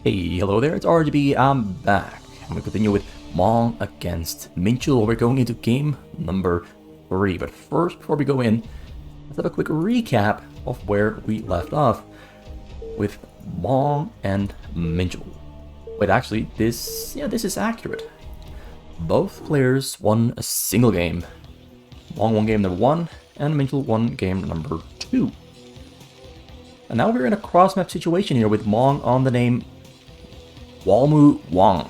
Hey, hello there, it's RGB, I'm back. I'm going to continue with Mong against Minchul. We're going into game number 3. But first, before we go in, let's have a quick recap of where we left off with Mong and Minchul. Wait, actually, this is accurate. Both players won a single game. Mong won game number 1, and Minchul won game number 2. And now we're in a cross-map situation here with Mong on the name Walmu Wang,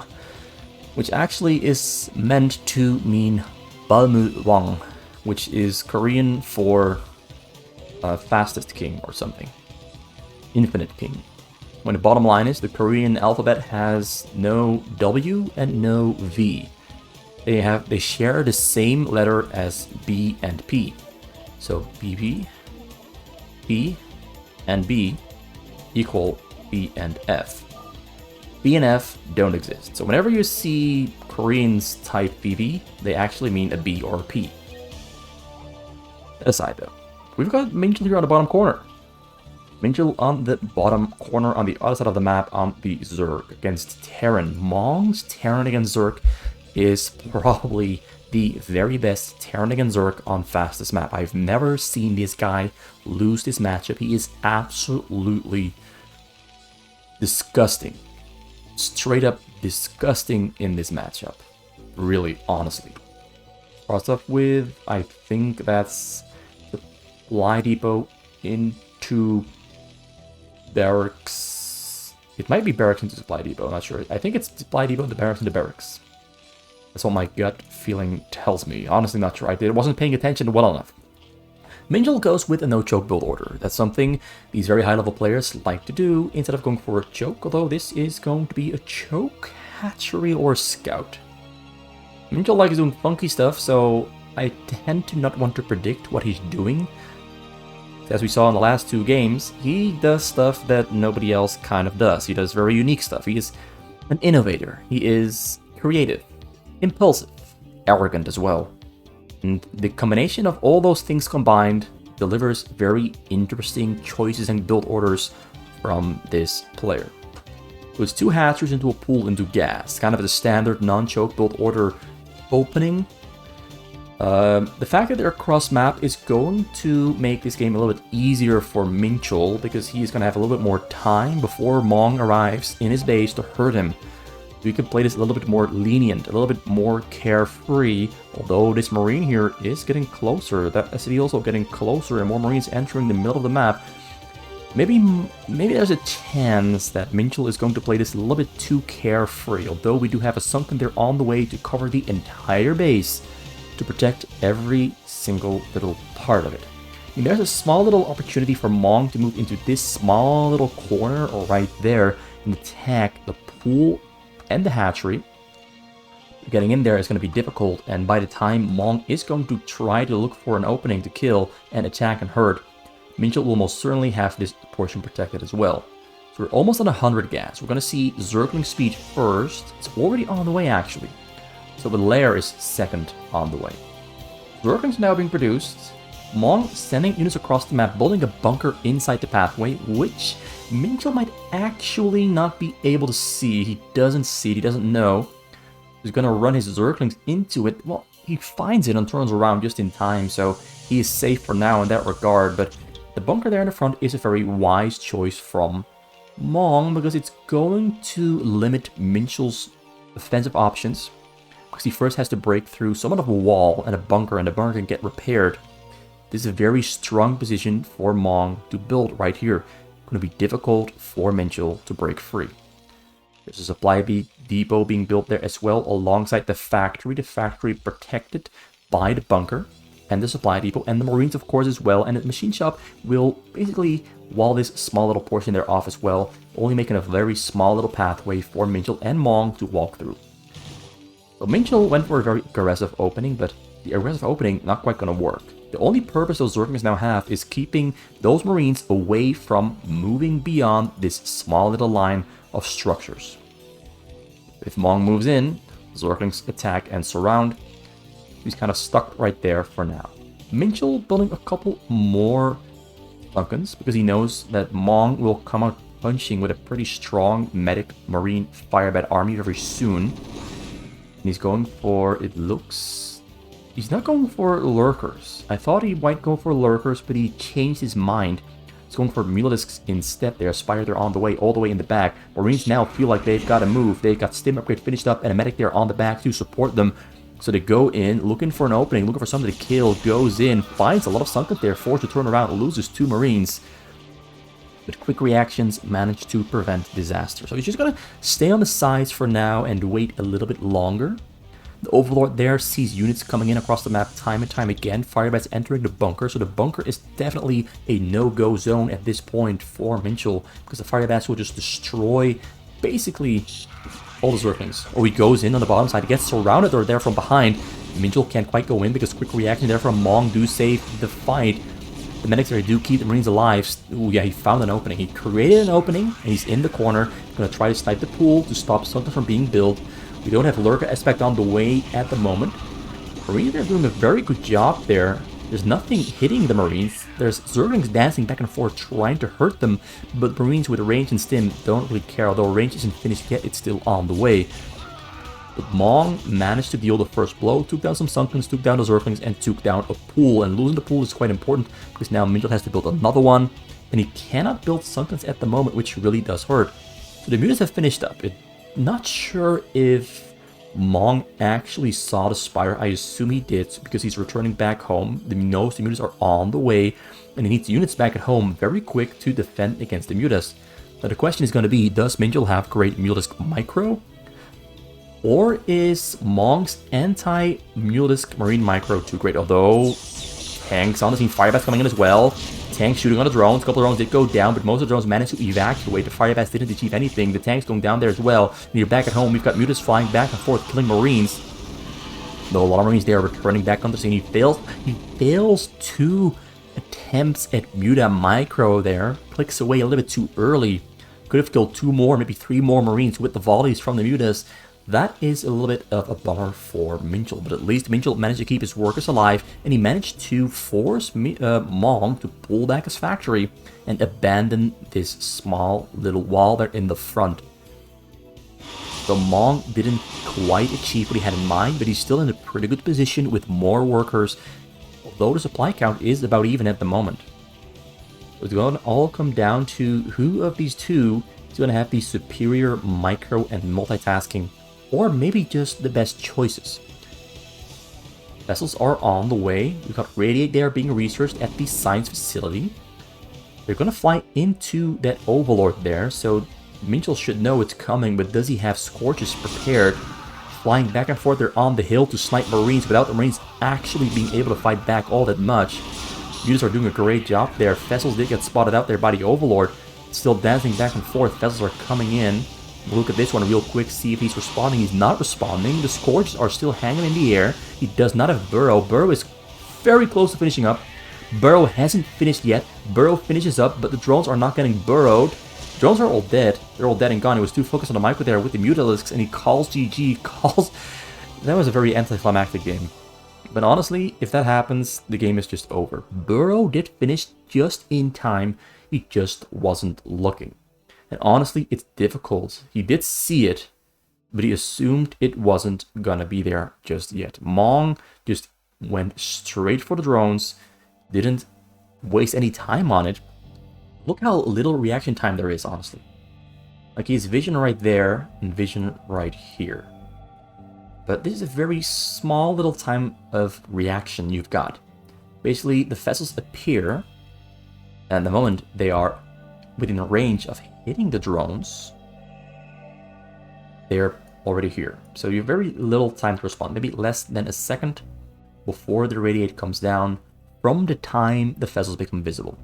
which actually is meant to mean Balmu Wang, which is Korean for fastest king or something. Infinite king. When the bottom line is the Korean alphabet has no W and no V. They share the same letter as B and P. So BP, P, and B equal B and F. B and F don't exist. So whenever you see Koreans type BB, they actually mean a B or a P. That aside though, we've got Minchul here on the bottom corner. Minchul on the bottom corner on the other side of the map on the Zerg against Terran. Mong's Terran against Zerg is probably the very best Terran against Zerg on fastest map. I've never seen this guy lose this matchup. He is absolutely disgusting. Straight up disgusting in this matchup. Really, honestly. Starts off with, I think that's the supply depot into barracks. It might be barracks into supply depot, I'm not sure. I think it's supply depot into barracks into barracks. That's what my gut feeling tells me. Honestly, not sure. I wasn't paying attention well enough. Minchul goes with a no-choke build order. That's something these very high-level players like to do instead of going for a choke, although this is going to be a choke, hatchery, or scout. Minchul likes doing funky stuff, so I tend to not want to predict what he's doing. As we saw in the last 2 games, he does stuff that nobody else kind of does. He does very unique stuff. He is an innovator. He is creative, impulsive, arrogant as well. And the combination of all those things combined delivers very interesting choices and build orders from this player. So it's 2 hatcheries into a pool into gas, kind of the standard non-choke build order opening. The fact that they're cross-map is going to make this game a little bit easier for Minchul because he's going to have a little bit more time before Mong arrives in his base to hurt him. We can play this a little bit more lenient, a little bit more carefree, although this Marine here is getting closer. That SCV also getting closer and more Marines entering the middle of the map. Maybe there's a chance that Minchul is going to play this a little bit too carefree, although we do have a sunken there on the way to cover the entire base to protect every single little part of it. I mean, there's a small little opportunity for Mong to move into this small little corner or right there and attack the pool and the hatchery. Getting in there is going to be difficult, and by the time Mong is going to try to look for an opening to kill and attack and hurt, Minchul will most certainly have this portion protected as well. So we're almost at 100 gas. We're going to see Zergling speed first. It's already on the way actually. So the lair is second on the way. Zerglings now being produced. Mong sending units across the map, building a bunker inside the pathway, which Minchul might actually not be able to see. He doesn't see it, he doesn't know. He's gonna run his Zerglings into it. Well, he finds it and turns around just in time, so he is safe for now in that regard. But the bunker there in the front is a very wise choice from Mong because it's going to limit Minchul's offensive options. Because he first has to break through somewhat of a wall and the bunker can get repaired. This is a very strong position for Mong to build right here. Going to be difficult for Minchul to break free. There's a supply depot being built there as well alongside the factory. The factory protected by the bunker and the supply depot and the Marines of course as well. And the machine shop will basically wall this small little portion there off as well, only making a very small little pathway for Minchul and Mong to walk through. So Minchul went for a very aggressive opening, but the aggressive opening not quite going to work. The only purpose those Zerglings now have is keeping those Marines away from moving beyond this small little line of structures. If Mong moves in, Zerglings attack and surround. He's kind of stuck right there for now. Minchul building a couple more Sunkens because he knows that Mong will come out punching with a pretty strong medic marine firebat army very soon. And he's going for, it looks... He's not going for lurkers. I thought he might go for lurkers, but he changed his mind. He's going for Mulisks instead there. Spire, they're on the way, all the way in the back. Marines now feel like they've got to move. They've got Stim upgrade finished up and a medic there on the back to support them. So they go in, looking for an opening, looking for somebody to kill, goes in, finds a lot of sunken there, forced to turn around, loses 2 Marines. But quick reactions manage to prevent disaster. So he's just going to stay on the sides for now and wait a little bit longer. The Overlord there sees units coming in across the map time and time again. Firebats entering the bunker, so the bunker is definitely a no-go zone at this point for Minchul, because the Firebats will just destroy basically all the Zerglings. Or he goes in on the bottom side, he gets surrounded or there from behind. Minchul can't quite go in because quick reaction there from Mong do save the fight. The medics there do keep the Marines alive. Ooh, yeah, he found an opening. He created an opening, and he's in the corner. Gonna try to snipe the pool to stop something from being built. We don't have Lurker aspect on the way at the moment. Marines are doing a very good job there. There's nothing hitting the Marines. There's Zerglings dancing back and forth trying to hurt them, but Marines with range and stim don't really care. Although range isn't finished yet, it's still on the way. But Mong managed to deal the first blow, took down some Sunkens, took down the Zerglings, and took down a pool. And losing the pool is quite important, because now Minchul has to build another one, and he cannot build Sunkens at the moment, which really does hurt. So the mutas have finished up. Not sure if Mong actually saw the Spire. I assume he did, because he's returning back home. He knows the mutas are on the way, and he needs units back at home very quick to defend against the mutas. Now the question is going to be, does Minchul have great Mutalisk micro? Or is Mong's anti-Mutalisk Marine Micro too great? Although, tanks on the scene, Firebats coming in as well. Tanks shooting on the drones. A couple of drones did go down, but most of the drones managed to evacuate. The Firebats didn't achieve anything. The tanks going down there as well. And you're back at home. We've got Mutalisk flying back and forth, killing Marines. Though a lot of Marines there returning back on the scene. He fails 2 attempts at Muta Micro there. Clicks away a little bit too early. Could have killed 2 more, maybe 3 more Marines with the volleys from the Mutas. That is a little bit of a bummer for Minchul, but at least Minchul managed to keep his workers alive, and he managed to force Mong to pull back his factory and abandon this small little wall there in the front. So Mong didn't quite achieve what he had in mind, but he's still in a pretty good position with more workers, although the supply count is about even at the moment. So it's going to all come down to who of these two is going to have the superior micro and multitasking, or maybe just the best choices. Vessels are on the way. We've got Radiate there being researched at the science facility. They're going to fly into that Overlord there, so Minchul should know it's coming, but does he have Scorches prepared? Flying back and forth there on the hill to snipe Marines without the Marines actually being able to fight back all that much. Units are doing a great job there. Vessels did get spotted out there by the Overlord. Still dancing back and forth. Vessels are coming in. We'll look at this one real quick, see if he's responding. He's not responding. The Scourges are still hanging in the air. He does not have Burrow. Burrow is very close to finishing up. Burrow hasn't finished yet. Burrow finishes up, but the drones are not getting burrowed. Drones are all dead. They're all dead and gone. He was too focused on the micro there with the Mutalisks, and he calls GG. That was a very anticlimactic game. But honestly, if that happens, the game is just over. Burrow did finish just in time. He just wasn't looking. And honestly, it's difficult. He did see it, but he assumed it wasn't gonna be there just yet. Mong just went straight for the drones, didn't waste any time on it. Look how little reaction time there is, honestly. Like, he has vision right there and vision right here. But this is a very small little time of reaction you've got. Basically, the vessels appear, and the moment they are within range of hitting the drones, they're already here. So you have very little time to respond, maybe less than a second before the radiate comes down from the time the vessels become visible.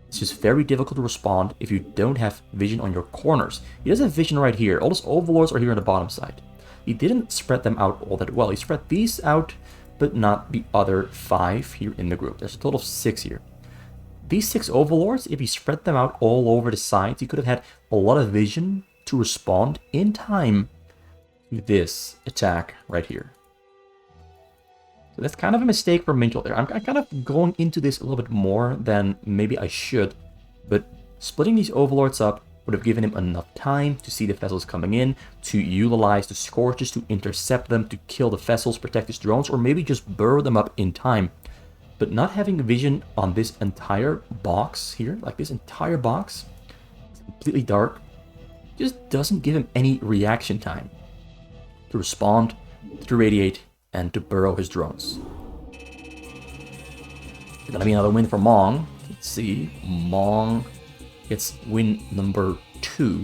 It's just very difficult to respond if you don't have vision on your corners. He does have vision right here. All those overlords are here on the bottom side. He didn't spread them out all that well. He spread these out, but not the other 5 here in the group. There's a total of 6 here. These 6 overlords, if he spread them out all over the sides, he could have had a lot of vision to respond in time to this attack right here. So that's kind of a mistake for Minchul there. I'm kind of going into this a little bit more than maybe I should, but splitting these overlords up would have given him enough time to see the vessels coming in, to utilize the Scorches to intercept them, to kill the vessels, protect his drones, or maybe just burrow them up in time. But not having vision on this entire box here, like this entire box, it's completely dark, just doesn't give him any reaction time to respond, to radiate, and to burrow his drones. It's gonna be another win for Mong. Let's see, Mong gets win number 2.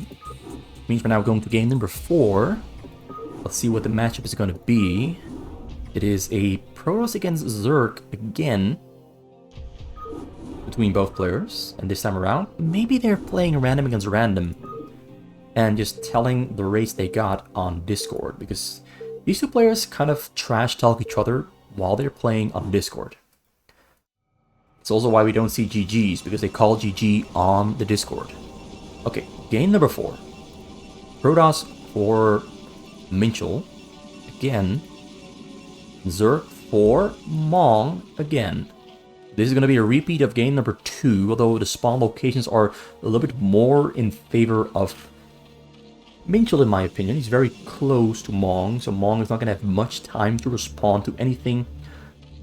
Means we're now going to game number 4. Let's see what the matchup is going to be. It is a Protoss against Zerg again between both players. And this time around, maybe they're playing random against random and just telling the race they got on Discord. Because these two players kind of trash talk each other while they're playing on Discord. It's also why we don't see GGs, because they call GG on the Discord. Okay, game number 4. Protoss for Minchul again. Zerg for Mong again. This is going to be a repeat of game number 2, although the spawn locations are a little bit more in favor of Minchul in my opinion. He's very close to Mong, so Mong is not going to have much time to respond to anything.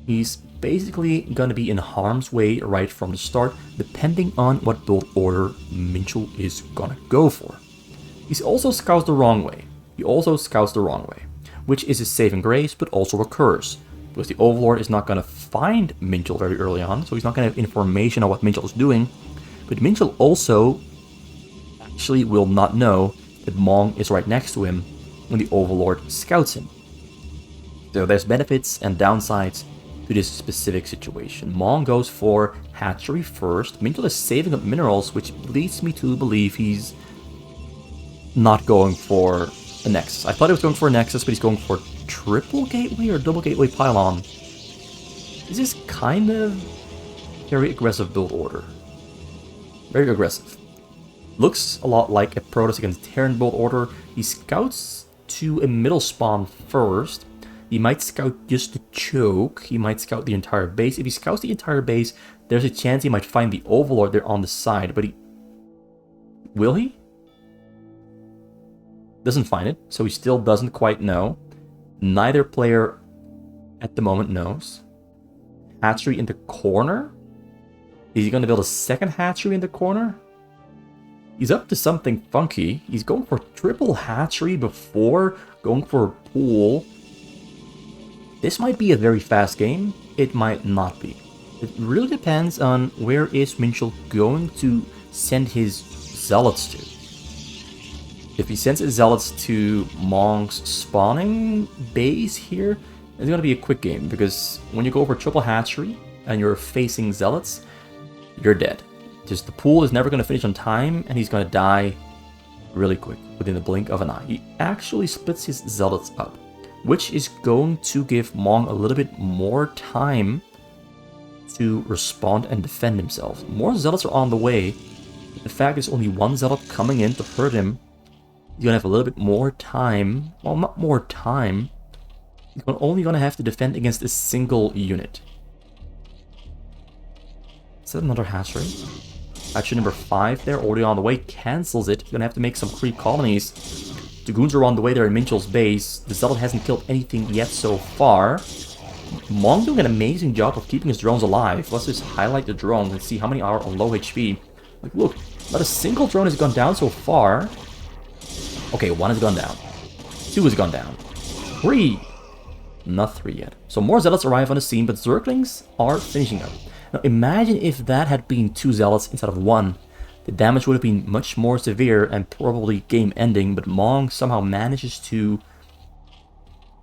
He's basically going to be in harm's way right from the start, depending on what build order Minchul is going to go for. He also scouts the wrong way. Which is his saving grace, but also a curse. Because the Overlord is not going to find Minchul very early on, so he's not going to have information on what Minchul is doing. But Minchul also actually will not know that Mong is right next to him when the Overlord scouts him. So there's benefits and downsides to this specific situation. Mong goes for hatchery first. Minchul is saving up minerals, which leads me to believe he's not going for a Nexus. I thought he was going for a Nexus, but he's going for triple gateway or double gateway pylon. This is kind of very aggressive build order. Very aggressive. Looks a lot like a Protoss against Terran build order. He scouts to a middle spawn first. He might scout just to choke. He might scout the entire base. If he scouts the entire base, there's a chance he might find the Overlord there on the side. But will he? Doesn't find it, so he still doesn't quite know. Neither player at the moment knows. Hatchery in the corner? Is he going to build a second hatchery in the corner? He's up to something funky. He's going for triple hatchery before going for a pool. This might be a very fast game. It might not be. It really depends on where is Minchul going to send his zealots to. If he sends his zealots to Mong's spawning base here, it's going to be a quick game, because when you go for triple hatchery and you're facing zealots, you're dead. Just the pool is never going to finish on time, and he's going to die really quick, within the blink of an eye. He actually splits his zealots up, which is going to give Mong a little bit more time to respond and defend himself. More zealots are on the way. The fact there's only one zealot coming in to hurt him, he's going to have a little bit more time. Well, not more time. He's only going to have to defend against a single unit. Is that another hatchery? Hatchery number 5 there, already on the way, cancels it. He's going to have to make some creep colonies. The goons are on the way there in Minchul's base. The zealot hasn't killed anything yet so far. Mong doing an amazing job of keeping his drones alive. Let's just highlight the drones and see how many are on low HP. Like, look, not a single drone has gone down so far. Okay, 1 has gone down. 2 has gone down. 3! Not 3 yet. So more zealots arrive on the scene, but Zerglings are finishing up. Now imagine if that had been 2 zealots instead of 1. The damage would have been much more severe and probably game ending, but Mong somehow manages to,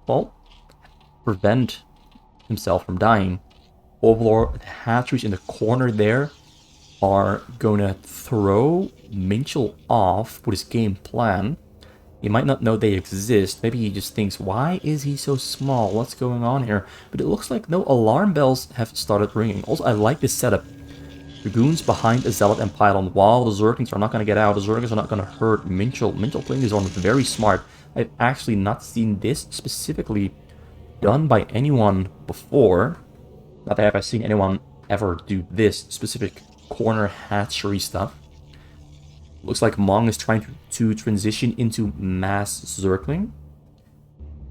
well, prevent himself from dying. Overlord hatcheries in the corner there are gonna throw Minchul off with his game plan. He might not know they exist. Maybe he just thinks, why is he so small? What's going on here? But it looks like no alarm bells have started ringing. Also, I like this setup. Dragoons behind a zealot and pylon, while the Zerglings are not going to get out. The Zerglings are not going to hurt Minchul. Minchul playing this on very smart. I've actually not seen this specifically done by anyone before. Not that I've seen anyone ever do this specific corner hatchery stuff. Looks like Mong is trying to transition into mass Zergling.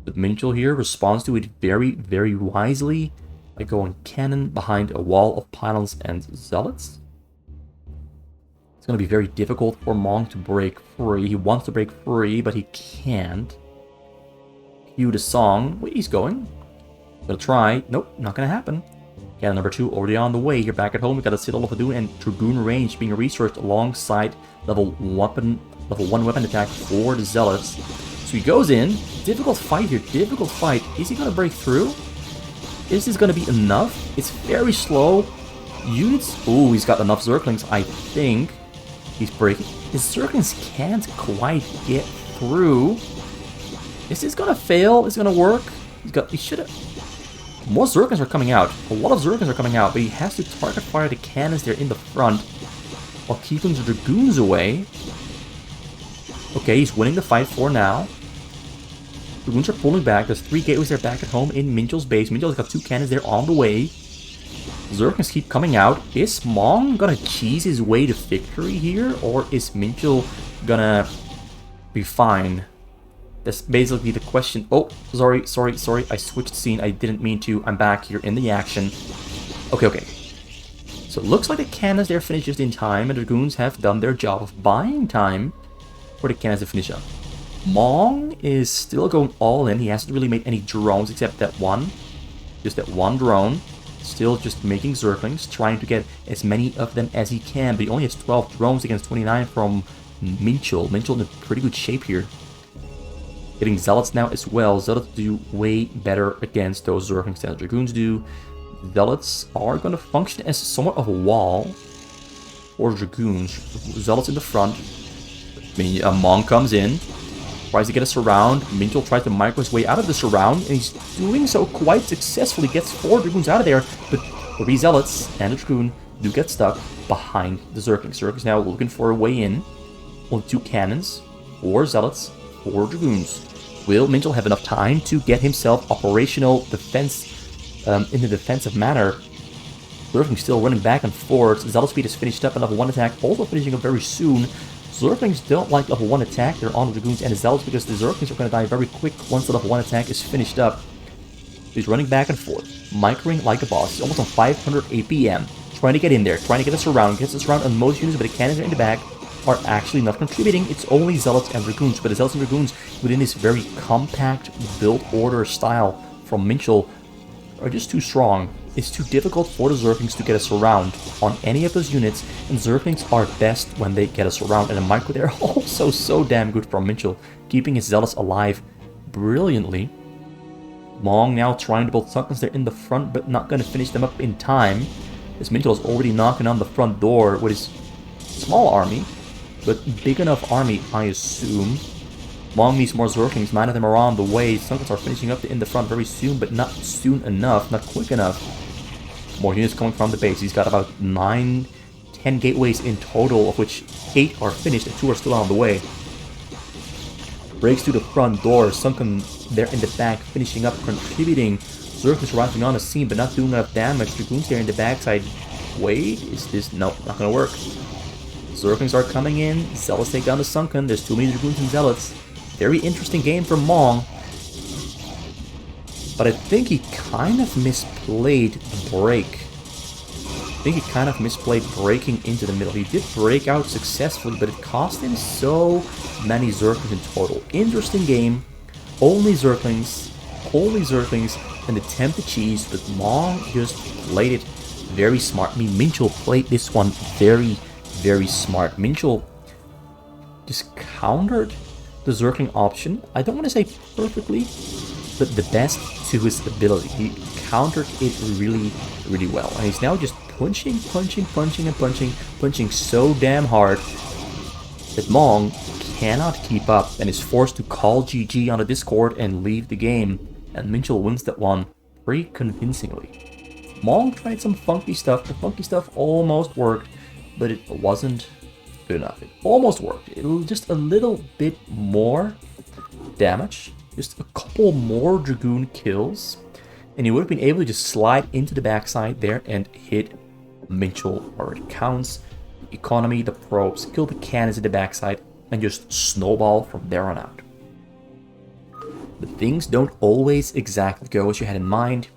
But Minchul here responds to it very, very wisely by going cannon behind a wall of pylons and zealots. It's going to be very difficult for Mong to break free. He wants to break free, but he can't. Cue the song. Wait, he's going. Gonna try. Nope, not gonna happen. Cannon number 2 already on the way. Here back at home, we got a Citadel of Adun and Dragoon range being researched alongside level 1 weapon attack for the Zealots. So he goes in. Difficult fight here. Difficult fight. Is he gonna break through? Is this gonna be enough? It's very slow. Units. Ooh, he's got enough Zerglings, I think. He's breaking. His Zerglings can't quite get through. Is this gonna fail? Is it gonna work? He should have. More Zerglings are coming out. A lot of Zerglings are coming out, but he has to target fire the cannons there in the front while keeping the Dragoons away. Okay, he's winning the fight for now. Dragoons are pulling back. There's 3 gateways there back at home in Minchul's base. Minchul's got 2 cannons there on the way. Zerglings keep coming out. Is Mong gonna cheese his way to victory here, or is Minchul gonna be fine? That's basically the question. Oh, sorry. I switched scene. I didn't mean to. I'm back here in the action. Okay. So it looks like the cannons there finish just in time, and the Dragoons have done their job of buying time for the cannons to finish up. Mong is still going all in. He hasn't really made any drones except that one. Just that one drone. Still just making Zerglings, trying to get as many of them as he can, but he only has 12 drones against 29 from Minchul. Minchul in a pretty good shape here. Getting Zealots now as well. Zealots do way better against those Zerglings than Dragoons do. Zealots are going to function as somewhat of a wall for Dragoons. Zealots in the front. Mong comes in, tries to get a surround. Minchul tries to micro his way out of the surround, and he's doing so quite successfully. Gets 4 Dragoons out of there, but 3 Zealots and a Dragoon do get stuck behind the Zerglings. Zerglings now looking for a way in. Only 2 cannons, 4 Zealots, 4 Dragoons. Will Minchul have enough time to get himself operational defense in the defensive manner? Zerglings still running back and forth. Zealot speed is finished up, and level 1 attack also finishing up very soon. Zerglings don't like level 1 attack. They're on the Dragoons and the Zealots because the Zerglings are going to die very quick once the level 1 attack is finished up. He's running back and forth, microing like a boss. He's almost on 500 APM. Trying to get in there, trying to get a surround. Gets a surround on most units, but the cannons are in the back. Are actually not contributing. It's only Zealots and Dragoons, but the Zealots and Dragoons within this very compact build order style from Minchul are just too strong. It's too difficult for the Zerglings to get a surround on any of those units, and Zerglings are best when they get a surround, and the micro there also so damn good from Minchul, keeping his Zealots alive brilliantly. Mong now trying to build Sunkens there in the front, but not going to finish them up in time, as Minchul is already knocking on the front door with his small army. But big enough army, I assume. Mong needs more Zerglings. 9 of them are on the way. Sunkens are finishing up in the front very soon, but not soon enough, not quick enough. More units coming from the base. He's got about 9-10 gateways in total, of which 8 are finished and 2 are still on the way. Breaks through the front door. Sunken there in the back, finishing up, contributing. Zerglings arriving on the scene, but not doing enough damage. Dragoons there in the backside. Wait, is this... No, not gonna work. Zerglings are coming in. Zealots take down the Sunken. There's too many Dragoons and Zealots. Very interesting game from Mong. But I think he kind of misplayed the break. I think he kind of misplayed breaking into the middle. He did break out successfully, but it cost him so many Zerglings in total. Interesting game. Only Zerglings, and attempt to cheese, but Mong just played it very smart. I mean, Minchul played this one very smart. Minchul just countered the Zergling option. I don't want to say perfectly, but the best to his ability. He countered it really well. And he's now just punching so damn hard that Mong cannot keep up and is forced to call GG on the Discord and leave the game. And Minchul wins that one pretty convincingly. Mong tried some funky stuff. The funky stuff almost worked, but it wasn't good enough. It almost worked. It was just a little bit more damage, just a couple more Dragoon kills, and he would have been able to just slide into the backside there and hit Minchul where it counts. economy, the probes, kill the cannons in the backside, and just snowball from there on out. But things don't always exactly go as you had in mind.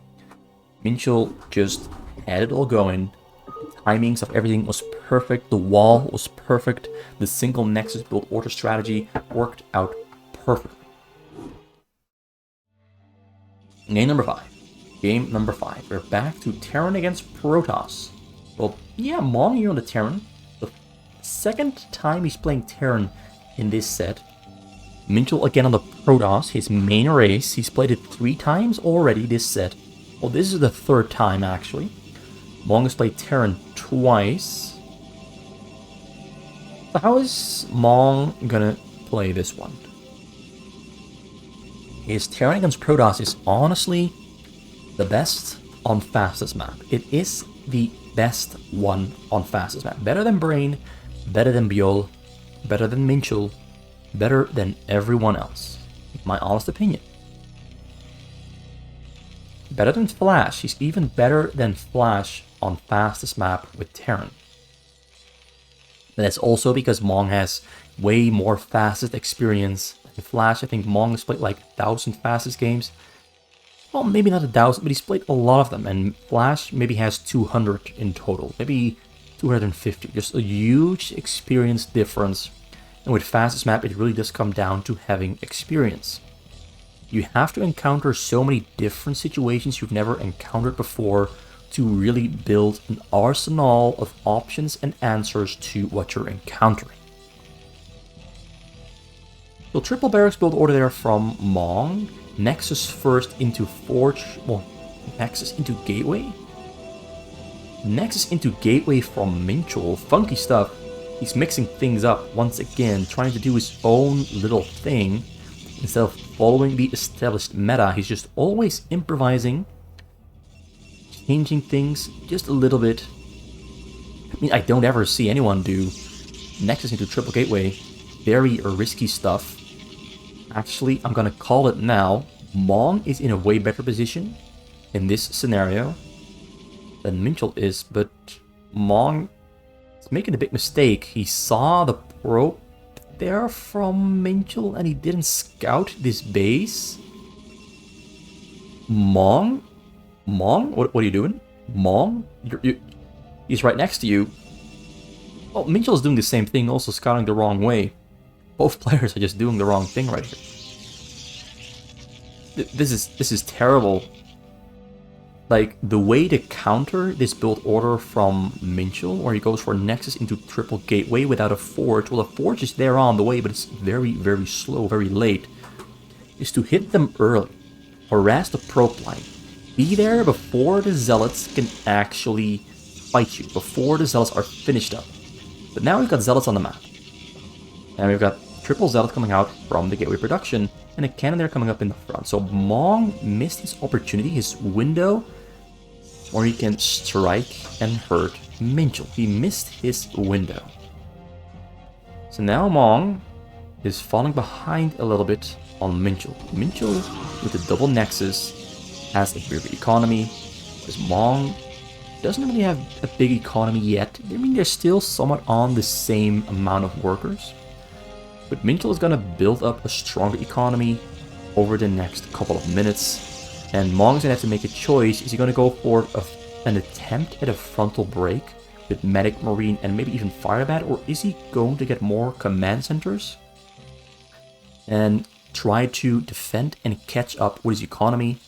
Minchul just had it all going. The timings of everything was perfect. The wall was perfect. The single nexus build order strategy worked out perfectly. Game number 5. Game number 5. We're back to Terran against Protoss. Well, yeah, Mong here on the Terran. The second time he's playing Terran in this set. Minchul again on the Protoss, his main race. He's played it 3 times already this set. Well, this is the 3rd time actually. Mong has played Terran twice. So how is Mong gonna play this one? His Terran against Protoss is honestly the best on fastest map. It is the best one on fastest map. Better than Brain, better than Biol, better than Minchul, better than everyone else. My honest opinion. Better than Flash. He's even better than Flash on fastest map with Terran. And that's also because Mong has way more fastest experience than Flash. I think Mong has played like 1,000 fastest games. Well, maybe not 1,000, but he's played a lot of them. And Flash maybe has 200 in total. Maybe 250. Just a huge experience difference. And with fastest map, it really does come down to having experience. You have to encounter so many different situations you've never encountered before to really build an arsenal of options and answers to what you're encountering. So triple barracks build order there from Mong. Nexus first into Forge. Well, Nexus into Gateway? Nexus into Gateway from Minchul. Funky stuff. He's mixing things up once again, trying to do his own little thing. Instead of following the established meta, he's just always improvising, changing things just a little bit. I mean, I don't ever see anyone do Nexus into triple gateway. Very risky stuff. Actually, I'm gonna call it now. Mong is in a way better position in this scenario than Minchul is, but Mong is making a big mistake. He saw the probe there from Minchul and he didn't scout this base. Mong? What are you doing? Mong? He's right next to you. Oh, Minchul is doing the same thing, also scouting the wrong way. Both players are just doing the wrong thing right here. This is terrible. Like, the way to counter this build order from Minchul, where he goes for Nexus into triple gateway without a Forge. Well, a Forge is there on the way, but it's very, very slow, very late. Is to hit them early. Harass the probe line. Be there before the Zealots can actually fight you. Before the Zealots are finished up. But now we've got Zealots on the map. And we've got triple Zealot coming out from the gateway production. And a cannon there coming up in the front. So Mong missed his opportunity, his window, where he can strike and hurt Minchul. He missed his window. So now Mong is falling behind a little bit on Minchul. Minchul, with the double Nexus, has a bigger economy, because Mong doesn't really have a big economy yet. I mean, they're still somewhat on the same amount of workers. But Minchul is going to build up a stronger economy over the next couple of minutes. And Mong's going to have to make a choice. Is he going to go for an attempt at a frontal break with Medic, Marine, and maybe even Firebat? Or is he going to get more command centers and try to defend and catch up with his economy?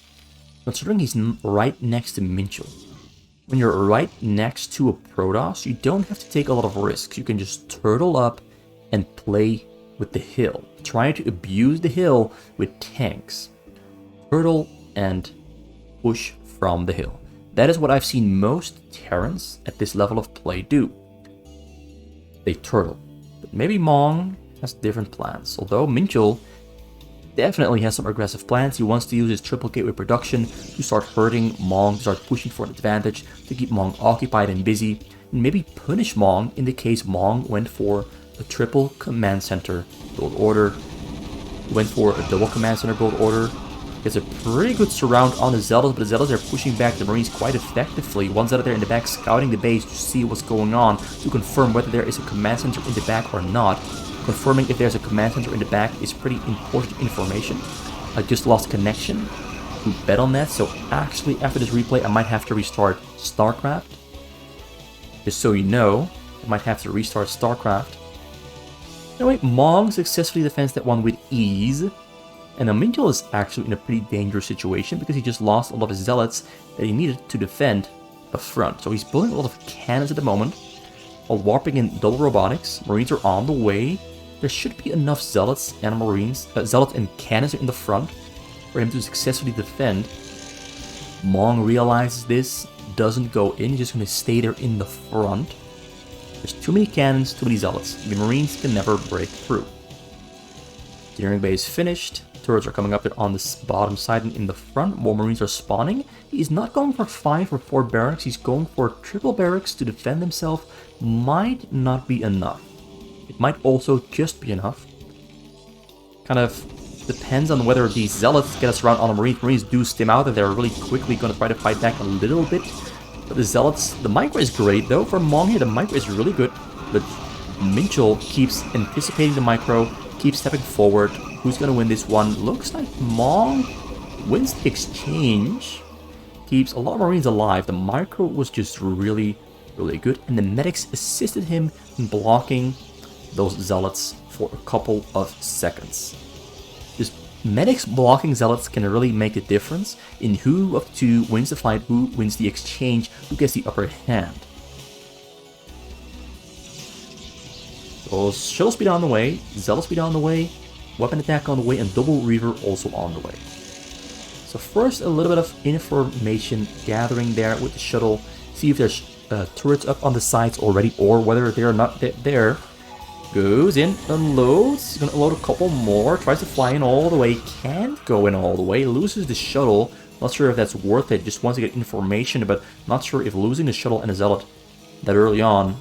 Considering he's right next to Minchul. When you're right next to a Protoss, you don't have to take a lot of risks. You can just turtle up and play with the hill. Try to abuse the hill with tanks. Turtle and push from the hill. That is what I've seen most Terrans at this level of play do. They turtle. But maybe Mong has different plans. Although Minchul definitely has some aggressive plans. He wants to use his triple gateway production to start hurting Mong, to start pushing for an advantage, to keep Mong occupied and busy, and maybe punish Mong in the case Mong went for a triple command center build order, went for a double command center build order, Gets a pretty good surround on the Zealots, but the Zealots are pushing back the Marines quite effectively. One Zealot there in the back scouting the base to see what's going on, to confirm whether there is a command center in the back or not. Confirming if there's a command center in the back is pretty important information. I just lost connection. Who bet on that? So actually, after this replay, I might have to restart Starcraft. Just so you know, I might have to restart Starcraft. Anyway, Mong successfully defends that one with ease. And now Minchul is actually in a pretty dangerous situation because he just lost a lot of his Zealots that he needed to defend the front. So he's building a lot of cannons at the moment, while warping in double robotics. Marines are on the way. There should be enough Zealots and Marines, Zealots and cannons in the front for him to successfully defend. Mong realizes this, doesn't go in, he's just going to stay there in the front. There's too many cannons, too many Zealots. The Marines can never break through. Engineering bay is finished. Turrets are coming up on the bottom side and in the front. More Marines are spawning. He's not going for 5 or 4 barracks. He's going for triple barracks to defend himself. Might not be enough. It might also just be enough. Kind of depends on whether these Zealots get us around on the Marines. Marines do stim out and they're really quickly going to try to fight back a little bit. But the Zealots, the micro is great though. For Mong here, the micro is really good. But Minchul keeps anticipating the micro, keeps stepping forward. Who's going to win this one? Looks like Mong wins the exchange. Keeps a lot of Marines alive. The micro was just really, really good. And the medics assisted him in blocking those Zealots for a couple of seconds. Just medics blocking Zealots can really make a difference in who of two wins the fight, who wins the exchange, who gets the upper hand. So shuttle speed on the way, Zealot speed on the way, weapon attack on the way, and double Reaver also on the way. So first, a little bit of information gathering there with the shuttle. See if there's turrets up on the sides already, or whether they're not there. Goes in, unloads, gonna unload a couple more, tries to fly in all the way, can't go in all the way, loses the shuttle. Not sure if that's worth it, just wants to get information, but not sure if losing the shuttle and a Zealot that early on,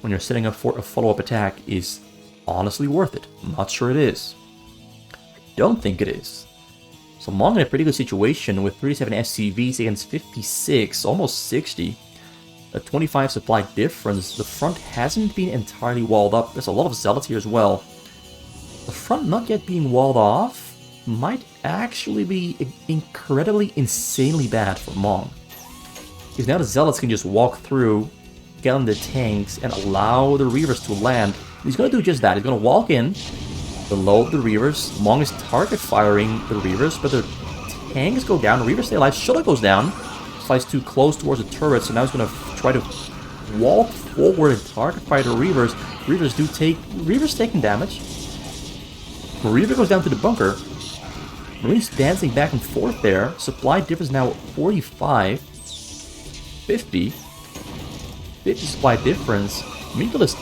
when you're setting up for a follow-up attack, is honestly worth it. I'm not sure it is. Don't think it is. So Mong in a pretty good situation with 37 SCVs against 56, almost 60. A 25 supply difference. The front hasn't been entirely walled up. There's a lot of Zealots here as well. The front not yet being walled off might actually be incredibly, insanely bad for Mong. Because now the Zealots can just walk through, get on the tanks, and allow the Reavers to land. He's going to do just that. He's going to walk in, load the Reavers. Mong is target firing the Reavers, but the tanks go down. The Reavers stay alive. Shuttle goes down. Flies too close towards the turret, so now he's going to try to walk forward and target fire the Reavers. Reavers taking damage. Reaver goes down to the bunker. Marines dancing back and forth there. Supply difference now 45. 50. 50 supply difference. Minchul is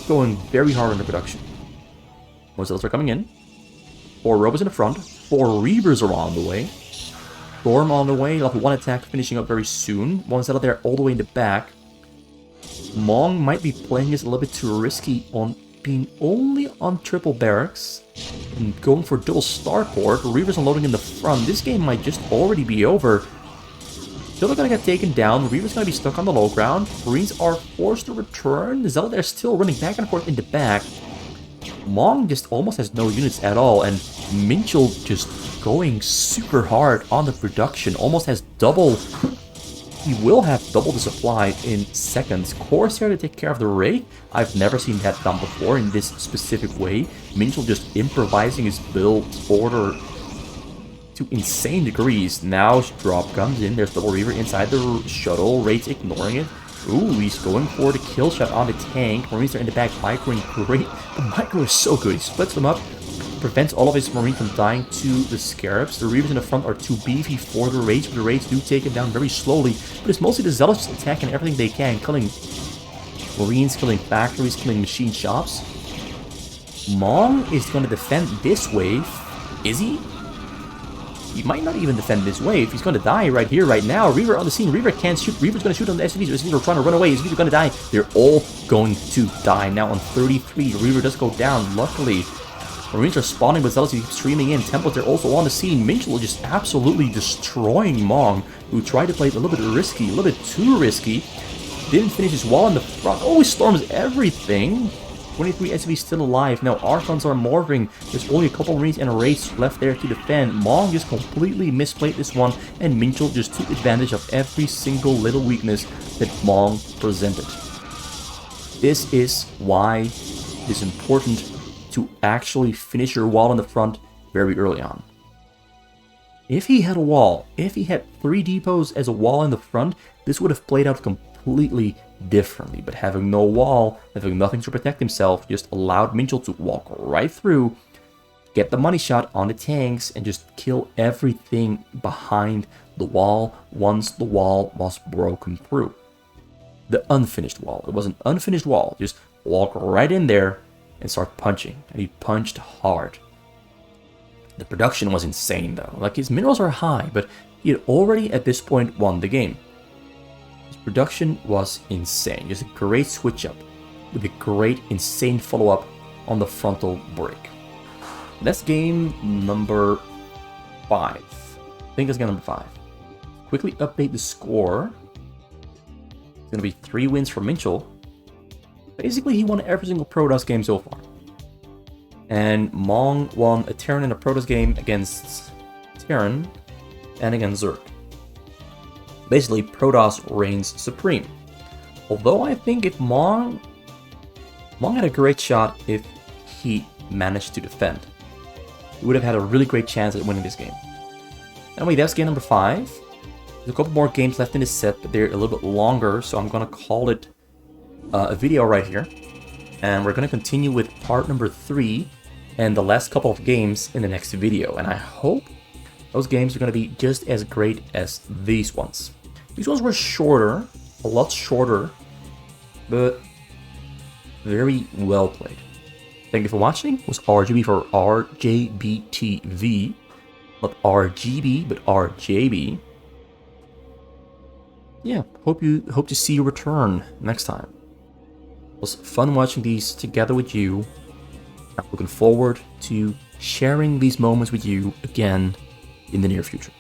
going very hard on the production. More Zealots are coming in. 4 robots in the front. 4 Reavers are on the way. Storm on the way. Level 1 attack finishing up very soon. 1 Zealot there all the way in the back. Mong might be playing this a little bit too risky on being only on triple barracks and going for double starport. Reavers unloading in the front. This game might just already be over. Still gonna get taken down. Reaver's gonna be stuck on the low ground. Marines are forced to return. The Zealot are still running back and forth in the back. Mong just almost has no units at all, and Minchul just going super hard on the production. Almost has double. He will have double the supply in seconds. Corsair to take care of the raid. I've never seen that done before in this specific way. Minchul just improvising his build order to insane degrees. Now drop comes in. There's double Reaver inside the shuttle. Raid's ignoring it. Ooh, he's going for the kill shot on the tank. Marines are in the back, microing great. The micro is so good. He splits them up, prevents all of his Marines from dying to the Scarabs. The Reavers in the front are too beefy for the Raids, but the Raids do take it down very slowly. But it's mostly the Zealots attacking everything they can, killing Marines, killing factories, killing machine shops. Mong is going to defend this wave. Is he? He might not even defend this wave. He's going to die right here, right now. Reaver on the scene. Reaver can't shoot. Reaver's going to shoot on the SCVs. The SCVs are trying to run away. SCVs are going to die. They're all going to die. Now on 33, Reaver does go down, luckily. Marines are spawning, but Zealousy keeps streaming in. Templates are also on the scene. Minchul just absolutely destroying Mong, who tried to play it a little bit risky, a little bit too risky. Didn't finish his wall in the front. Always storms everything. 23 SCVs still alive. Now Archons are mortaring. There's only a couple Marines and a race left there to defend. Mong just completely misplayed this one, and Minchul just took advantage of every single little weakness that Mong presented. This is why it is important to actually finish your wall in the front very early on. If he had a wall, if he had 3 depots as a wall in the front, this would have played out completely differently. But having no wall, having nothing to protect himself, just allowed Minchul to walk right through, get the money shot on the tanks, and just kill everything behind the wall once the wall was broken through. The unfinished wall. It was an unfinished wall. Just walk right in there and start punching. And he punched hard. The production was insane though. Like, his minerals are high, but he had already at this point won the game. His production was insane. Just a great switch up with a great insane follow up on the frontal break. That's game number 5. I think that's game number 5. Quickly update the score. It's going to be 3 wins for Minchul. Basically, he won every single Protoss game so far. And Mong won a Terran and a Protoss game against Terran and against Zerg. Basically, Protoss reigns supreme. Although I think if Mong had a great shot if he managed to defend. He would have had a really great chance at winning this game. Anyway, that's game number 5. There's a couple more games left in this set, but they're a little bit longer, so I'm going to call it a video right here. And we're going to continue with part number 3 and the last couple of games in the next video. And I hope those games are going to be just as great as these ones. These ones were shorter, a lot shorter, but very well played. Thank you for watching. It was RGB for RJBTV. Not RGB, but RJB. Yeah, hope to see you return next time. It was fun watching these together with you. I'm looking forward to sharing these moments with you again in the near future.